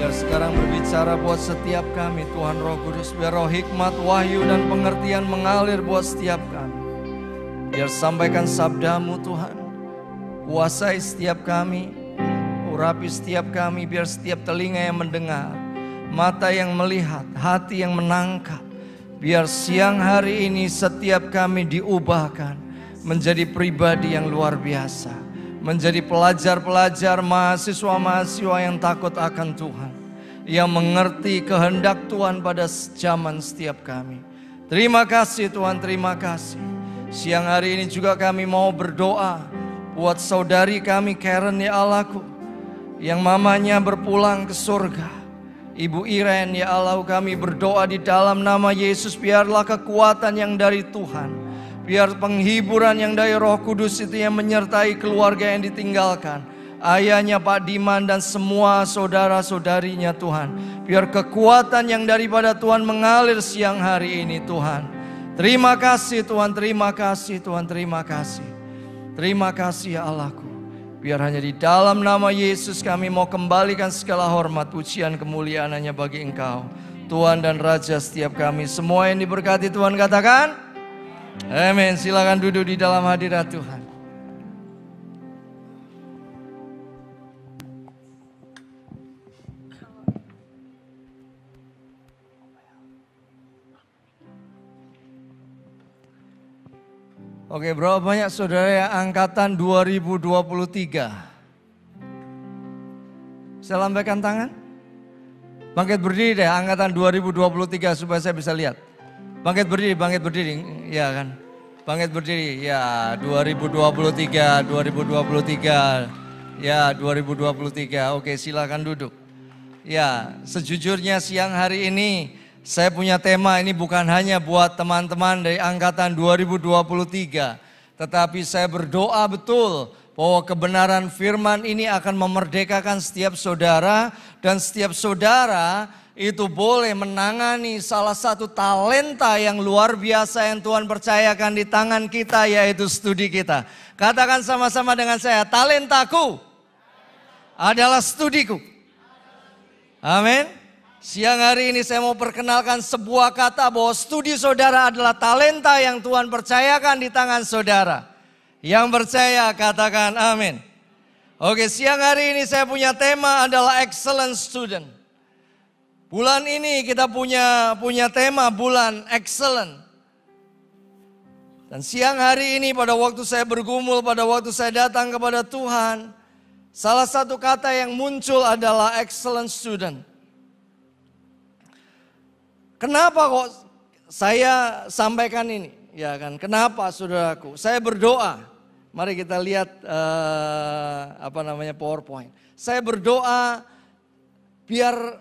Biar sekarang berbicara buat setiap kami Tuhan Roh Kudus. Biar roh hikmat, wahyu dan pengertian mengalir buat setiap kami. Biar sampaikan sabdamu Tuhan. Kuasai setiap kami, urapi setiap kami. Biar setiap telinga yang mendengar, mata yang melihat, hati yang menangkap. Biar siang hari ini setiap kami diubahkan menjadi pribadi yang luar biasa. Menjadi pelajar-pelajar, mahasiswa-mahasiswa yang takut akan Tuhan. Yang mengerti kehendak Tuhan pada zaman setiap kami. Terima kasih Tuhan, terima kasih. Siang hari ini juga kami mau berdoa buat saudari kami Karen ya Allahku, yang mamanya berpulang ke surga. Ibu Iren ya Allah, kami berdoa di dalam nama Yesus, biarlah kekuatan yang dari Tuhan. Biar penghiburan yang dari Roh Kudus itu yang menyertai keluarga yang ditinggalkan. Ayahnya Pak Diman dan semua saudara-saudarinya Tuhan. Biar kekuatan yang daripada Tuhan mengalir siang hari ini Tuhan. Terima kasih Tuhan, terima kasih Tuhan, terima kasih. Terima kasih ya Allahku. Biar hanya di dalam nama Yesus kami mau kembalikan segala hormat, pujian, kemuliaan hanya bagi Engkau. Tuhan dan Raja setiap kami. Semua yang diberkati Tuhan katakan. Amin. Silakan duduk di dalam hadirat Tuhan. Oke, berapa banyak saudara yang angkatan 2023? Bisa lambaikan tangan? Bangkit berdiri deh, angkatan 2023 supaya saya bisa lihat. Bangkit berdiri, ya kan? Bangkit berdiri, ya 2023, ya 2023. Oke, silakan duduk. Ya, sejujurnya siang hari ini saya punya tema, ini bukan hanya buat teman-teman dari angkatan 2023. Tetapi saya berdoa betul bahwa kebenaran firman ini akan memerdekakan setiap saudara. Dan setiap saudara itu boleh menangani salah satu talenta yang luar biasa yang Tuhan percayakan di tangan kita, yaitu studi kita. Katakan sama-sama dengan saya, talentaku adalah studiku. Amin. Siang hari ini saya mau perkenalkan sebuah kata bahwa studi saudara adalah talenta yang Tuhan percayakan di tangan saudara. Yang percaya katakan amin. Oke, siang hari ini saya punya tema adalah excellent student. Bulan ini kita punya tema bulan excellent. Dan siang hari ini pada waktu saya bergumul, pada waktu saya datang kepada Tuhan, salah satu kata yang muncul adalah excellent student. Kenapa kok saya sampaikan ini? Ya kan, kenapa saudaraku? Saya berdoa. Mari kita lihat PowerPoint. Saya berdoa biar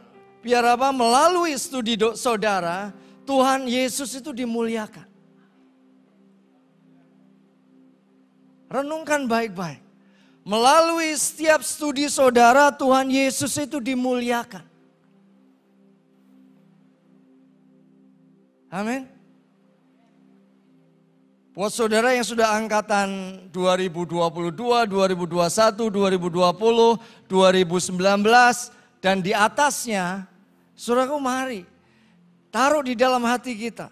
melalui studi saudara, Tuhan Yesus itu dimuliakan. Renungkan baik-baik. Melalui setiap studi saudara, Tuhan Yesus itu dimuliakan. Amin. Buat saudara yang sudah angkatan 2022, 2021, 2020, 2019 dan di atasnya, saudaraku mari taruh di dalam hati kita.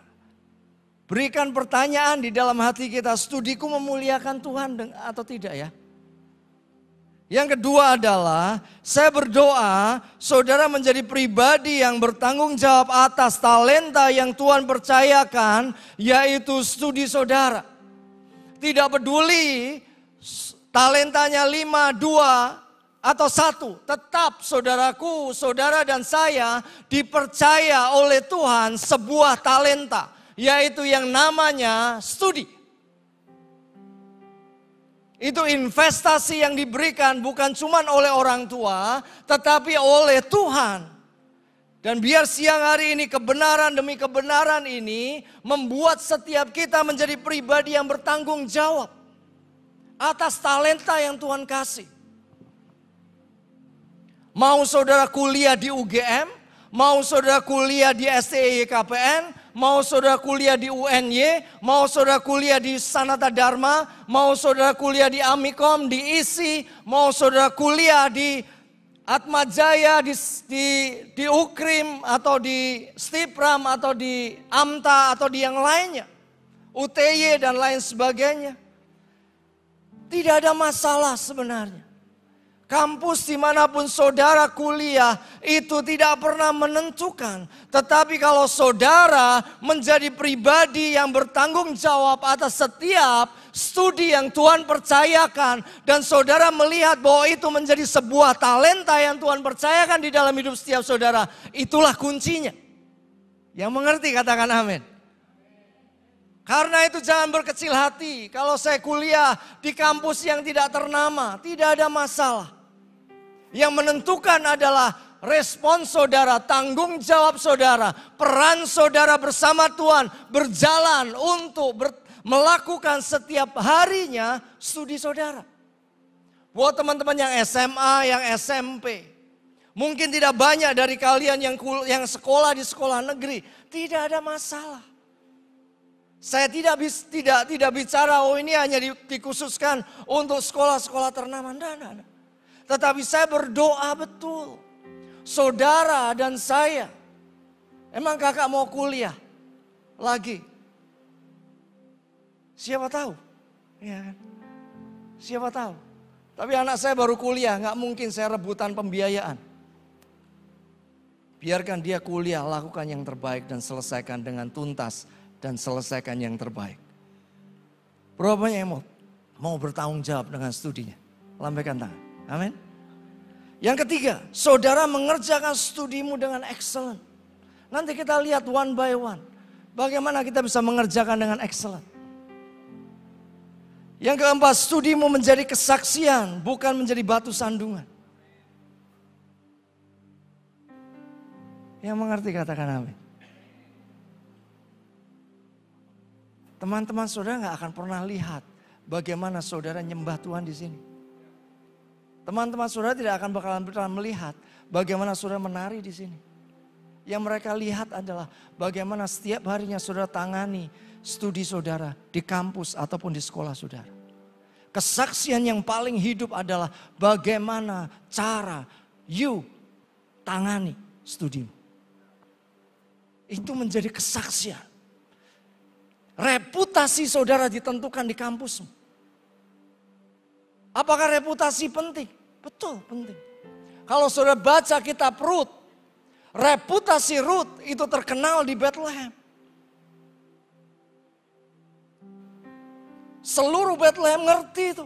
Berikan pertanyaan di dalam hati kita, studiku memuliakan Tuhan atau tidak ya? Yang kedua adalah saya berdoa saudara menjadi pribadi yang bertanggung jawab atas talenta yang Tuhan percayakan, yaitu studi saudara. Tidak peduli talentanya 5, 2 atau 1, tetap saudaraku, saudara dan saya dipercaya oleh Tuhan sebuah talenta, yaitu yang namanya studi. Itu investasi yang diberikan bukan cuma oleh orang tua, tetapi oleh Tuhan. Dan biar siang hari ini kebenaran demi kebenaran ini membuat setiap kita menjadi pribadi yang bertanggung jawab atas talenta yang Tuhan kasih. Mau saudara kuliah di UGM, mau saudara kuliah di STIKPN, mau saudara kuliah di UNY, mau saudara kuliah di Sanata Dharma, mau saudara kuliah di Amikom, di ISI, mau saudara kuliah di Atma Jaya, di Ukrim atau di Stipram atau di Amta atau di yang lainnya. UTY dan lain sebagainya. Tidak ada masalah sebenarnya. Kampus dimanapun saudara kuliah itu tidak pernah menentukan. Tetapi kalau saudara menjadi pribadi yang bertanggung jawab atas setiap studi yang Tuhan percayakan. Dan saudara melihat bahwa itu menjadi sebuah talenta yang Tuhan percayakan di dalam hidup setiap saudara. Itulah kuncinya. Yang mengerti katakan amin. Karena itu jangan berkecil hati. Kalau saya kuliah di kampus yang tidak ternama, tidak ada masalah. Yang menentukan adalah respon saudara, tanggung jawab saudara, peran saudara bersama Tuhan, berjalan untuk melakukan setiap harinya studi saudara. Buat teman-teman yang SMA, yang SMP, mungkin tidak banyak dari kalian yang sekolah di sekolah negeri, tidak ada masalah. Saya tidak bicara oh ini hanya dikhususkan untuk sekolah-sekolah ternama. Tidak. Tetapi saya berdoa betul. Saudara dan saya. Emang kakak mau kuliah lagi? Siapa tahu? Ya kan? Siapa tahu? Tapi anak saya baru kuliah, gak mungkin saya rebutan pembiayaan. Biarkan dia kuliah, lakukan yang terbaik dan selesaikan dengan tuntas. Dan selesaikan yang terbaik. Berapa banyak yang mau bertanggung jawab dengan studinya? Lambaikan tangan. Amin. Yang ketiga, saudara mengerjakan studimu dengan excellent. Nanti kita lihat one by one. Bagaimana kita bisa mengerjakan dengan excellent. Yang keempat, studimu menjadi kesaksian, bukan menjadi batu sandungan. Yang mengerti katakan amin. Teman-teman saudara gak akan pernah lihat bagaimana saudara nyembah Tuhan di sini. Teman-teman saudara tidak akan bakalan melihat bagaimana saudara menari di sini. Yang mereka lihat adalah bagaimana setiap harinya saudara tangani studi saudara di kampus ataupun di sekolah saudara. Kesaksian yang paling hidup adalah bagaimana cara you tangani studimu. Itu menjadi kesaksian. Reputasi saudara ditentukan di kampusmu. Apakah reputasi penting? Betul, penting. Kalau saudara baca kitab Rut, reputasi Rut itu terkenal di Bethlehem. Seluruh Bethlehem ngerti itu.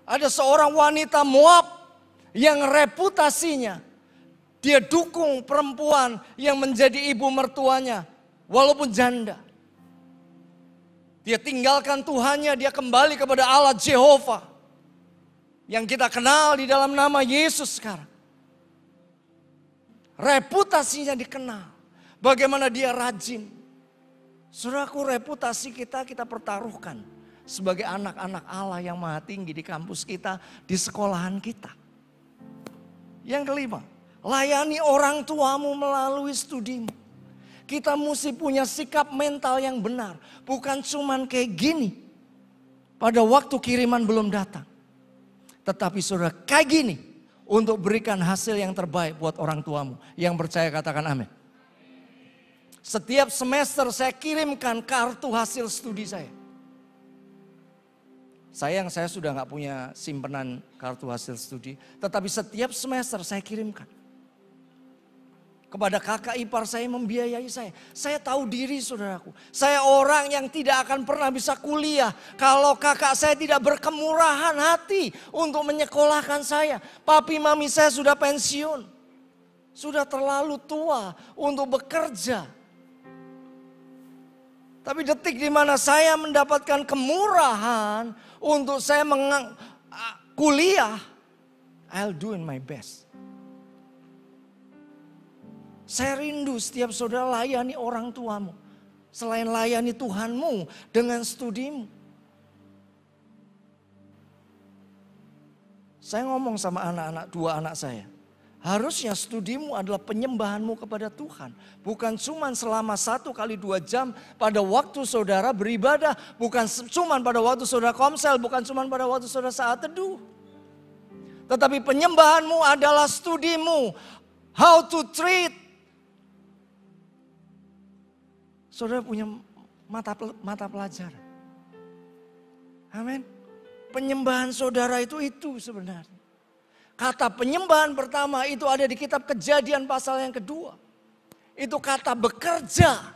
Ada seorang wanita Moab yang reputasinya, dia dukung perempuan yang menjadi ibu mertuanya, walaupun janda. Dia tinggalkan Tuhannya, dia kembali kepada Allah Jehovah. Yang kita kenal di dalam nama Yesus sekarang. Reputasinya dikenal. Bagaimana dia rajin. Saudaraku, reputasi kita pertaruhkan. Sebagai anak-anak Allah yang maha tinggi di kampus kita, di sekolahan kita. Yang kelima, layani orang tuamu melalui studimu. Kita mesti punya sikap mental yang benar. Bukan cuman kayak gini. Pada waktu kiriman belum datang. Tetapi saudara kayak gini. Untuk berikan hasil yang terbaik buat orang tuamu. Yang percaya katakan amin. Setiap semester saya kirimkan kartu hasil studi saya. Sayang saya sudah gak punya simpenan kartu hasil studi. Tetapi setiap semester saya kirimkan. Kepada kakak ipar saya membiayai saya. Saya tahu diri saudaraku. Saya orang yang tidak akan pernah bisa kuliah. Kalau kakak saya tidak berkemurahan hati untuk menyekolahkan saya. Papi mami saya sudah pensiun. Sudah terlalu tua untuk bekerja. Tapi detik di mana saya mendapatkan kemurahan untuk saya kuliah. I'll do in my best. Saya rindu setiap saudara layani orang tuamu. Selain layani Tuhanmu dengan studimu. Saya ngomong sama dua anak saya. Harusnya studimu adalah penyembahanmu kepada Tuhan. Bukan cuma selama 1 kali 2 jam pada waktu saudara beribadah. Bukan cuma pada waktu saudara komsel. Bukan cuma pada waktu saudara saat teduh. Tetapi penyembahanmu adalah studimu. How to treat. Saudara punya mata pelajaran. Amin. Penyembahan saudara itu sebenarnya. Kata penyembahan pertama itu ada di kitab Kejadian pasal yang kedua. Itu kata bekerja.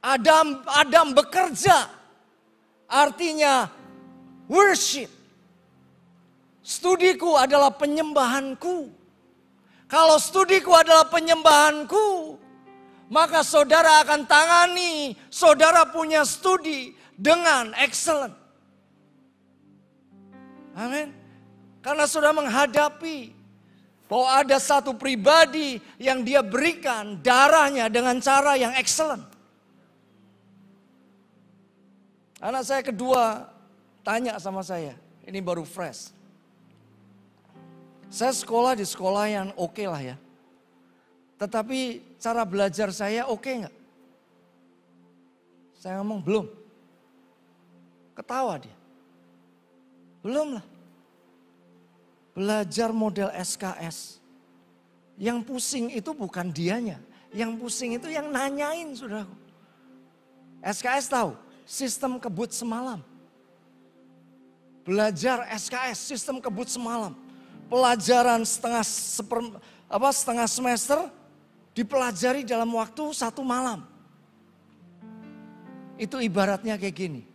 Adam bekerja. Artinya worship. Studiku adalah penyembahanku. Kalau studiku adalah penyembahanku, maka saudara akan tangani saudara punya studi dengan excellent. Amin. Karena saudara menghadapi bahwa ada satu pribadi yang dia berikan darahnya dengan cara yang excellent. Anak saya kedua tanya sama saya, ini baru fresh. Saya sekolah di sekolah yang oke lah ya. Tetapi cara belajar saya oke nggak? Saya ngomong belum. Ketawa dia. Belum lah. Belajar model SKS. Yang pusing itu bukan dianya. Yang pusing itu yang nanyain saudaraku. SKS tahu, sistem kebut semalam. Belajar SKS, sistem kebut semalam. Pelajaran setengah semester dipelajari dalam waktu 1 malam. Itu ibaratnya kayak gini.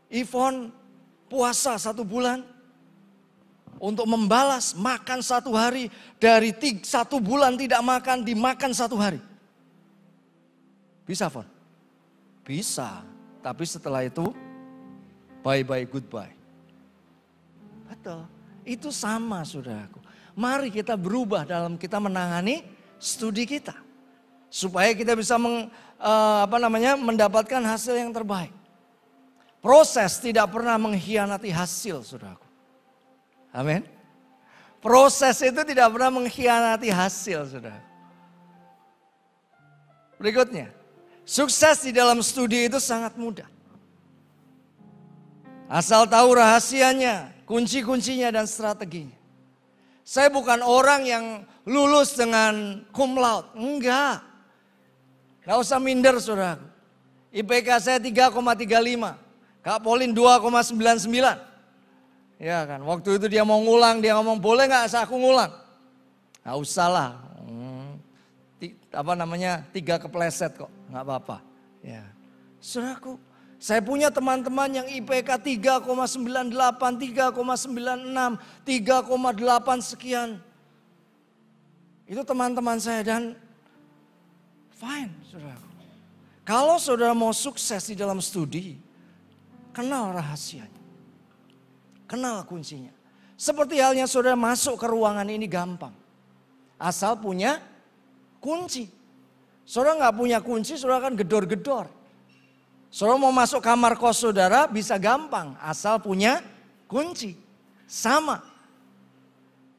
Ivon puasa 1 bulan untuk membalas makan 1 hari dari 1 bulan tidak makan dimakan 1 hari. Bisa, Fon? Bisa, tapi setelah itu bye-bye goodbye. Betul, itu sama saudaraku. Mari kita berubah dalam kita menangani studi kita. Supaya kita bisa mendapatkan hasil yang terbaik. Proses tidak pernah mengkhianati hasil, saudaraku. Amin. Proses itu tidak pernah mengkhianati hasil, saudara. Berikutnya, sukses di dalam studi itu sangat mudah. Asal tahu rahasianya, kunci-kuncinya dan strateginya. Saya bukan orang yang lulus dengan cum laude, enggak. Gak usah minder, saudara. IPK saya 3,35. Kak Polin 2,99. Ya kan, waktu itu dia mau ngulang, dia ngomong boleh gak aku ngulang? Gak usah lah. 3 kepleset kok, gak apa-apa. Ya. Saudaraku, saya punya teman-teman yang IPK 3,98, 3,96, 3,8 sekian. Itu teman-teman saya dan fine, saudaraku. Kalau saudara mau sukses di dalam studi, kenal rahasianya. Kenal kuncinya. Seperti halnya saudara masuk ke ruangan ini gampang. Asal punya kunci. Saudara nggak punya kunci, saudara kan gedor-gedor. Saudara mau masuk kamar kos saudara bisa gampang. Asal punya kunci. Sama.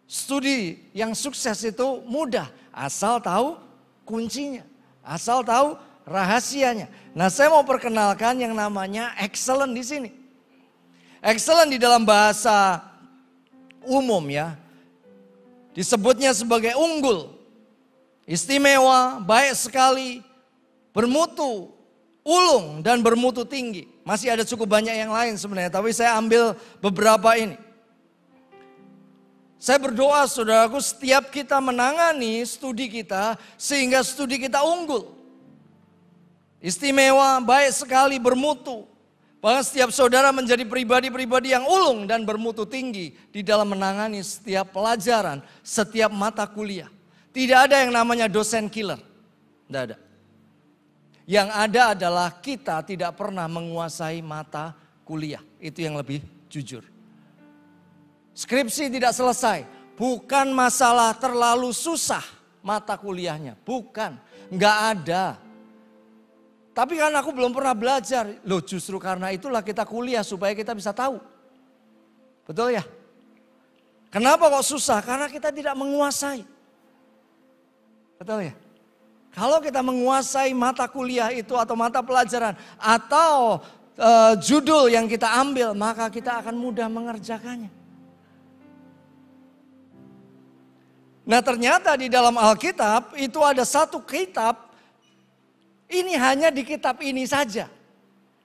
Studi yang sukses itu mudah. Asal tahu kuncinya. Asal tahu rahasianya. Nah, saya mau perkenalkan yang namanya excellent di sini. Excellent di dalam bahasa umum ya. Disebutnya sebagai unggul, istimewa, baik sekali, bermutu, ulung dan bermutu tinggi. Masih ada cukup banyak yang lain sebenarnya, tapi saya ambil beberapa ini. Saya berdoa saudaraku setiap kita menangani studi kita sehingga studi kita unggul. Istimewa, baik sekali, bermutu. Bahkan setiap saudara menjadi pribadi-pribadi yang ulung dan bermutu tinggi di dalam menangani setiap pelajaran, setiap mata kuliah. Tidak ada yang namanya dosen killer. Tidak ada. Yang ada adalah kita tidak pernah menguasai mata kuliah. Itu yang lebih jujur. Skripsi tidak selesai. Bukan masalah terlalu susah mata kuliahnya. Bukan. Nggak ada. Tapi kan aku belum pernah belajar. Loh justru karena itulah kita kuliah supaya kita bisa tahu. Betul ya? Kenapa kok susah? Karena kita tidak menguasai. Betul ya? Kalau kita menguasai mata kuliah itu atau mata pelajaran atau judul yang kita ambil, maka kita akan mudah mengerjakannya. Nah ternyata di dalam Alkitab itu ada satu kitab, ini hanya di kitab ini saja.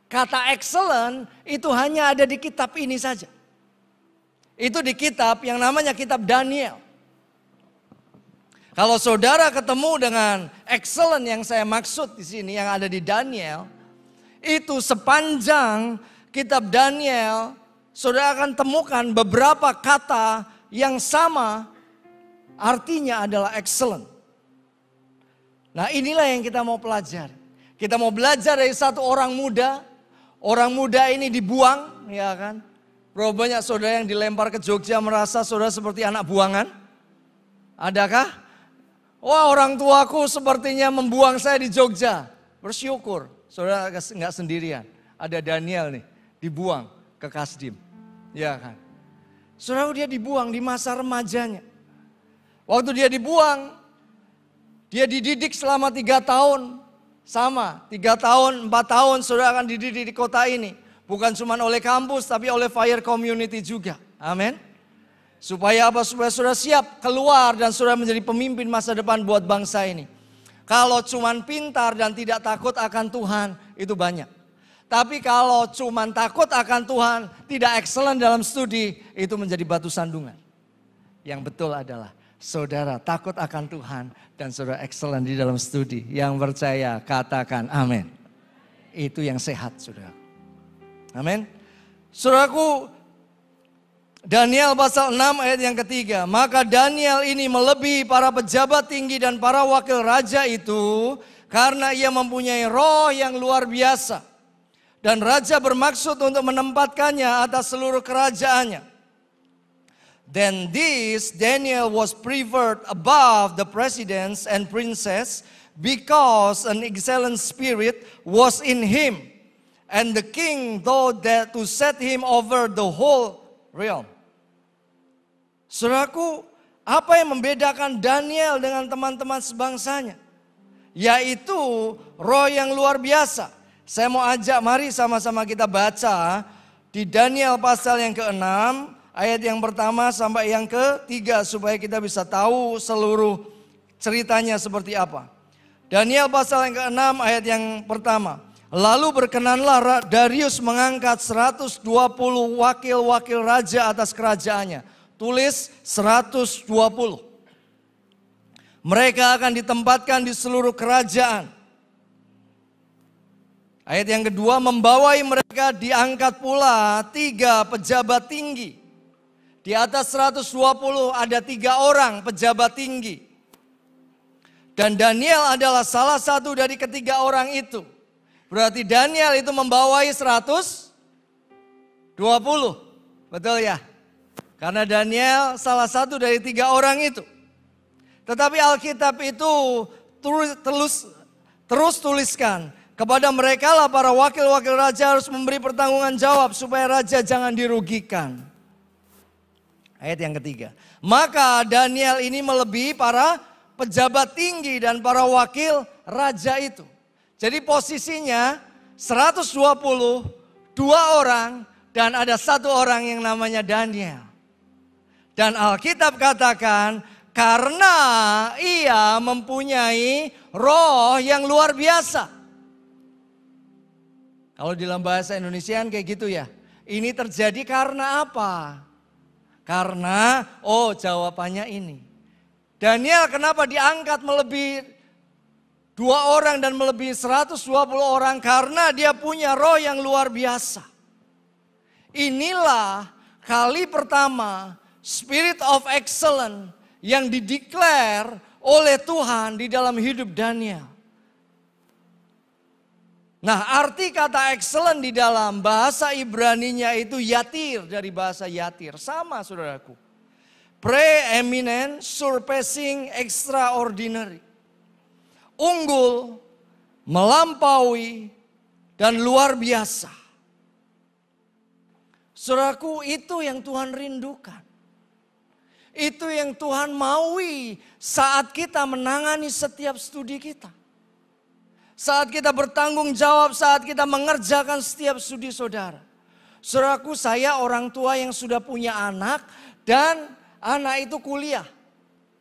Kata excellent itu hanya ada di kitab ini saja. Itu di kitab yang namanya kitab Daniel. Kalau saudara ketemu dengan excellent yang saya maksud di sini yang ada di Daniel, itu sepanjang kitab Daniel, saudara akan temukan beberapa kata yang sama, artinya adalah excellent. Nah inilah yang kita mau pelajari. Kita mau belajar dari satu orang muda. Orang muda ini dibuang, ya kan? Berapa banyak saudara yang dilempar ke Jogja merasa saudara seperti anak buangan? Adakah? Wah orang tuaku sepertinya membuang saya di Jogja. Bersyukur, saudara nggak sendirian. Ada Daniel nih, dibuang ke Kasdim. Ya kan? Saudara dia dibuang di masa remajanya. Waktu dia dibuang, dia dididik selama 3 tahun. Sama, 3 tahun, 4 tahun saudara akan dididik di kota ini. Bukan cuma oleh kampus, tapi oleh Fire Community juga. Amin. Supaya apa? Supaya saudara siap keluar dan saudara menjadi pemimpin masa depan buat bangsa ini. Kalau cuma pintar dan tidak takut akan Tuhan, itu banyak. Tapi kalau cuma takut akan Tuhan, tidak excellent dalam studi, itu menjadi batu sandungan. Yang betul adalah saudara takut akan Tuhan dan saudara excellent di dalam studi. Yang percaya katakan amin. Itu yang sehat saudara. Amin. Saudaraku, Daniel pasal 6 ayat yang ketiga. Maka Daniel ini melebihi para pejabat tinggi dan para wakil raja itu karena ia mempunyai roh yang luar biasa. Dan raja bermaksud untuk menempatkannya atas seluruh kerajaannya. Then this Daniel was preferred above the presidents and princes because an excellent spirit was in him. And the king thought that to set him over the whole realm. Saudaraku, apa yang membedakan Daniel dengan teman-teman sebangsanya? Yaitu roh yang luar biasa. Saya mau ajak mari sama-sama kita baca di Daniel pasal yang ke-6. Ayat yang pertama sampai yang ke-3 supaya kita bisa tahu seluruh ceritanya seperti apa. Daniel pasal yang ke-6 ayat yang pertama. Lalu berkenanlah Darius mengangkat 120 wakil-wakil raja atas kerajaannya. Tulis 120. Mereka akan ditempatkan di seluruh kerajaan. Ayat yang kedua, membawai mereka diangkat pula 3 pejabat tinggi. Di atas 120 ada 3 orang pejabat tinggi. Dan Daniel adalah salah satu dari ketiga orang itu. Berarti Daniel itu membawai 120. Betul ya? Karena Daniel salah satu dari 3 orang itu. Tetapi Alkitab itu terus tuliskan. Kepada mereka lah para wakil-wakil raja harus memberi pertanggungan jawab supaya raja jangan dirugikan. Ayat yang ketiga. Maka Daniel ini melebihi para pejabat tinggi dan para wakil raja itu. Jadi posisinya 120, 2 orang dan ada 1 orang yang namanya Daniel. Dan Alkitab katakan karena ia mempunyai roh yang luar biasa. Kalau dalam bahasa Indonesia kayak gitu ya. Ini terjadi karena apa? Karena, jawabannya ini. Daniel kenapa diangkat melebihi 2 orang dan melebihi 120 orang? Karena dia punya roh yang luar biasa. Inilah kali pertama Spirit of Excellence yang dideklar oleh Tuhan di dalam hidup Daniel. Nah, arti kata excellent di dalam bahasa Ibraninya itu yatir, dari bahasa yatir. Sama saudaraku. Preeminent, surpassing, extraordinary. Unggul, melampaui, dan luar biasa. Saudaraku, itu yang Tuhan rindukan. Itu yang Tuhan maui saat kita menangani setiap studi kita. Saat kita bertanggung jawab, saat kita mengerjakan setiap studi saudara. Saudaraku, saya orang tua yang sudah punya anak dan anak itu kuliah.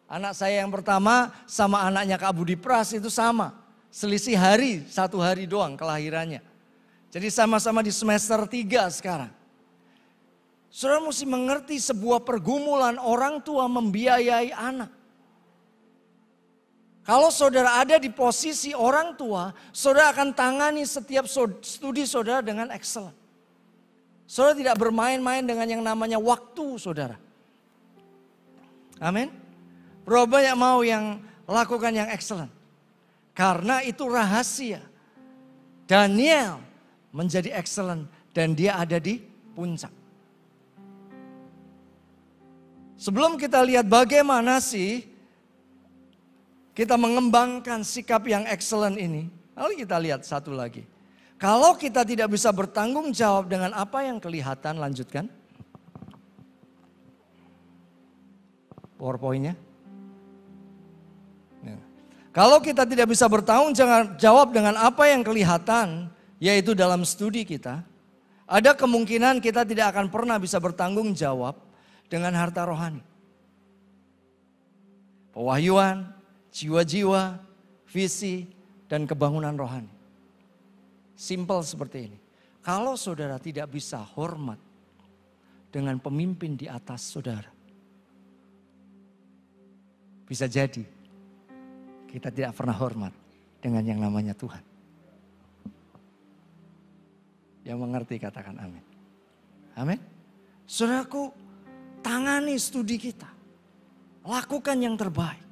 Anak saya yang pertama sama anaknya Kak Budi Pras itu sama. Selisih hari, 1 hari doang kelahirannya. Jadi sama-sama di semester 3 sekarang. Saudara mesti mengerti sebuah pergumulan orang tua membiayai anak. Kalau saudara ada di posisi orang tua, saudara akan tangani setiap studi saudara dengan excellent. Saudara tidak bermain-main dengan yang namanya waktu saudara. Amin. Berapa banyak mau yang lakukan yang excellent. Karena itu rahasia. Daniel menjadi excellent dan dia ada di puncak. Sebelum kita lihat bagaimana sih kita mengembangkan sikap yang excellent ini. Lalu kita lihat satu lagi. Kalau kita tidak bisa bertanggung jawab dengan apa yang kelihatan, lanjutkan. PowerPoint-nya. Kalau kita tidak bisa bertanggung jawab dengan apa yang kelihatan, yaitu dalam studi kita, ada kemungkinan kita tidak akan pernah bisa bertanggung jawab dengan harta rohani. Pewahyuan, jiwa-jiwa, visi, dan kebangunan rohani. Simpel seperti ini. Kalau saudara tidak bisa hormat dengan pemimpin di atas saudara, bisa jadi kita tidak pernah hormat dengan yang namanya Tuhan. Yang mengerti katakan amin. Amin. Saudaraku, tangani studi kita. Lakukan yang terbaik.